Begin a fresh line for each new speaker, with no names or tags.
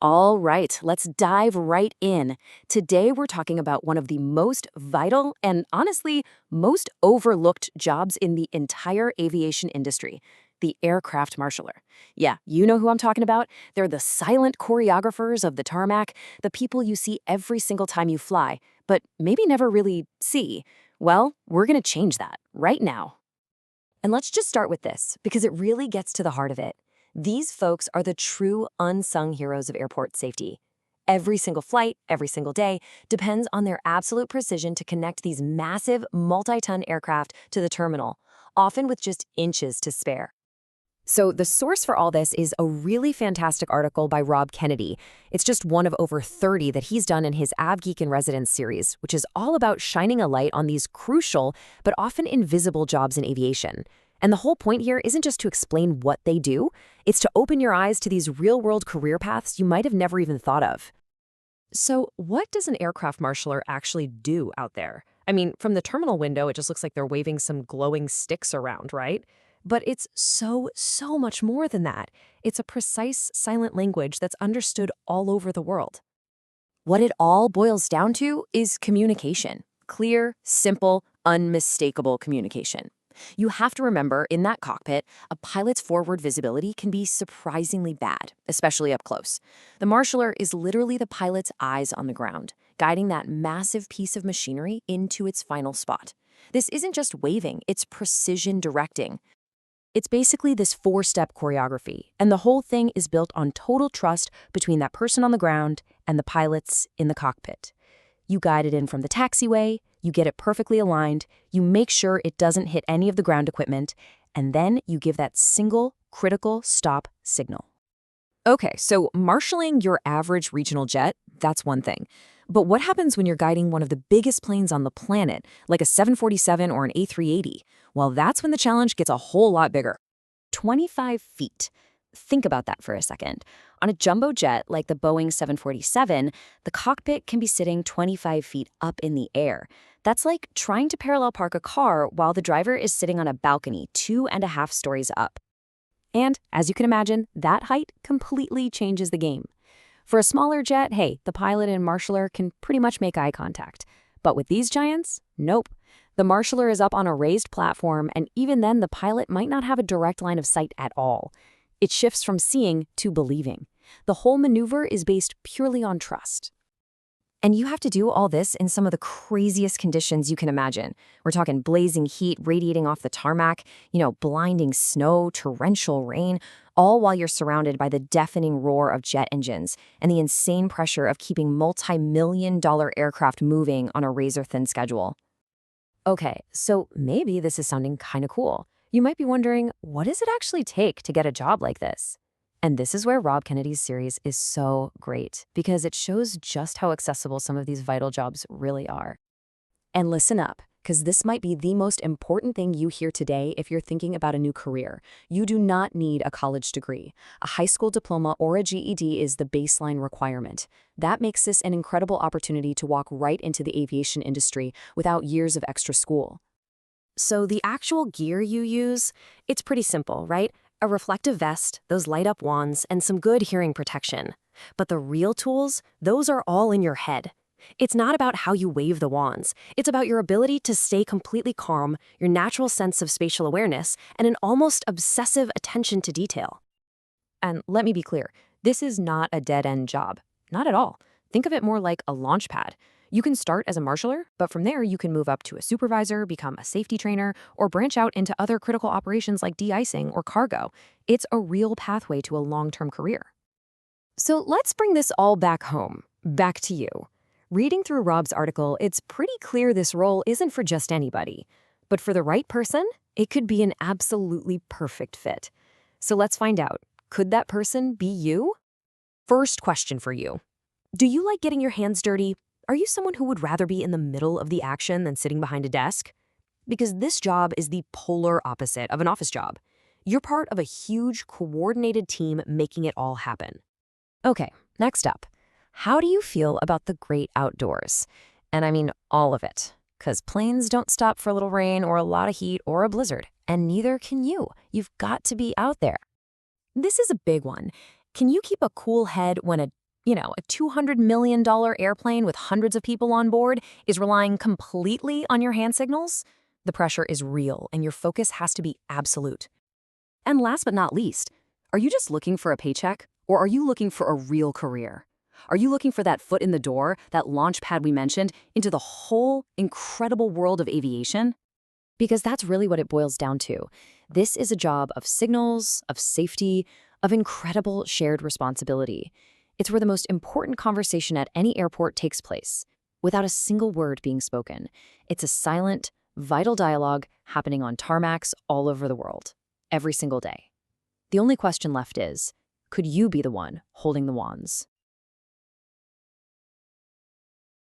All right, let's dive right in. Today, we're talking about one of the most vital and honestly, most overlooked jobs in the entire aviation industry, the aircraft marshaller. Yeah, you know who I'm talking about. They're the silent choreographers of the tarmac, the people you see every single time you fly, but maybe never really see. Well, we're going to change that right now. And let's just start with this, because it really gets to the heart of it. These folks are the true unsung heroes of airport safety. Every single flight, every single day, depends on their absolute precision to connect these massive, multi-ton aircraft to the terminal, often with just inches to spare. So the source for all this is a really fantastic article by Rob Kennedy. It's just one of over 30 that he's done in his AvGeek in Residence series, which is all about shining a light on these crucial but often invisible jobs in aviation. And the whole point here isn't just to explain what they do, it's to open your eyes to these real-world career paths you might have never even thought of. So what does an aircraft marshaller actually do out there? I mean, from the terminal window, it just looks like they're waving some glowing sticks around, right? But it's so much more than that. It's a precise, silent language that's understood all over the world. What it all boils down to is communication. Clear, simple, unmistakable communication. You have to remember, in that cockpit, a pilot's forward visibility can be surprisingly bad, especially up close. The marshaller is literally the pilot's eyes on the ground, guiding that massive piece of machinery into its final spot. This isn't just waving, it's precision directing. It's basically this four-step choreography, and the whole thing is built on total trust between that person on the ground and the pilots in the cockpit. You guide it in from the taxiway, you get it perfectly aligned, you make sure it doesn't hit any of the ground equipment, and then you give that single, critical stop signal. Okay, so marshalling your average regional jet, that's one thing. But what happens when you're guiding one of the biggest planes on the planet, like a 747 or an A380? Well, that's when the challenge gets a whole lot bigger. 25 feet. Think about that for a second. On a jumbo jet like the Boeing 747, the cockpit can be sitting 25 feet up in the air. That's like trying to parallel park a car while the driver is sitting on a balcony 2.5 stories up. And, as you can imagine, that height completely changes the game. For a smaller jet, hey, the pilot and marshaller can pretty much make eye contact. But with these giants, nope. The marshaller is up on a raised platform, and even then the pilot might not have a direct line of sight at all. It shifts from seeing to believing. The whole maneuver is based purely on trust. And you have to do all this in some of the craziest conditions you can imagine. We're talking blazing heat radiating off the tarmac, blinding snow, torrential rain, all while you're surrounded by the deafening roar of jet engines and the insane pressure of keeping multi-million-dollar aircraft moving on a razor-thin schedule. Okay, so maybe this is sounding kind of cool. You might be wondering, what does it actually take to get a job like this? And this is where Rob Kennedy's series is so great, because it shows just how accessible some of these vital jobs really are. And listen up, because this might be the most important thing you hear today if you're thinking about a new career. You do not need a college degree. A high school diploma or a GED is the baseline requirement. That makes this an incredible opportunity to walk right into the aviation industry without years of extra school. So the actual gear you use, it's pretty simple, right? A reflective vest, those light-up wands, and some good hearing protection. But the real tools, those are all in your head. It's not about how you wave the wands. It's about your ability to stay completely calm, your natural sense of spatial awareness, and an almost obsessive attention to detail. And let me be clear, this is not a dead-end job. Not at all. Think of it more like a launch pad. You can start as a marshaller, but from there you can move up to a supervisor, become a safety trainer, or branch out into other critical operations like de-icing or cargo. It's a real pathway to a long-term career. So let's bring this all back home, back to you. Reading through Rob's article, it's pretty clear this role isn't for just anybody. But for the right person, it could be an absolutely perfect fit. So let's find out. Could that person be you? First question for you. Do you like getting your hands dirty? Are you someone who would rather be in the middle of the action than sitting behind a desk? Because this job is the polar opposite of an office job. You're part of a huge, coordinated team making it all happen. Okay, next up. How do you feel about the great outdoors? And I mean all of it. Because planes don't stop for a little rain or a lot of heat or a blizzard. And neither can you. You've got to be out there. This is a big one. Can you keep a cool head when a A $200 million airplane with hundreds of people on board is relying completely on your hand signals, the pressure is real and your focus has to be absolute. And last but not least, are you just looking for a paycheck, or are you looking for a real career? Are you looking for that foot in the door, that launch pad we mentioned, into the whole incredible world of aviation? Because that's really what it boils down to. This is a job of signals, of safety, of incredible shared responsibility. It's where the most important conversation at any airport takes place, without a single word being spoken. It's a silent, vital dialogue happening on tarmacs all over the world, every single day. The only question left is, could you be the one holding the wands?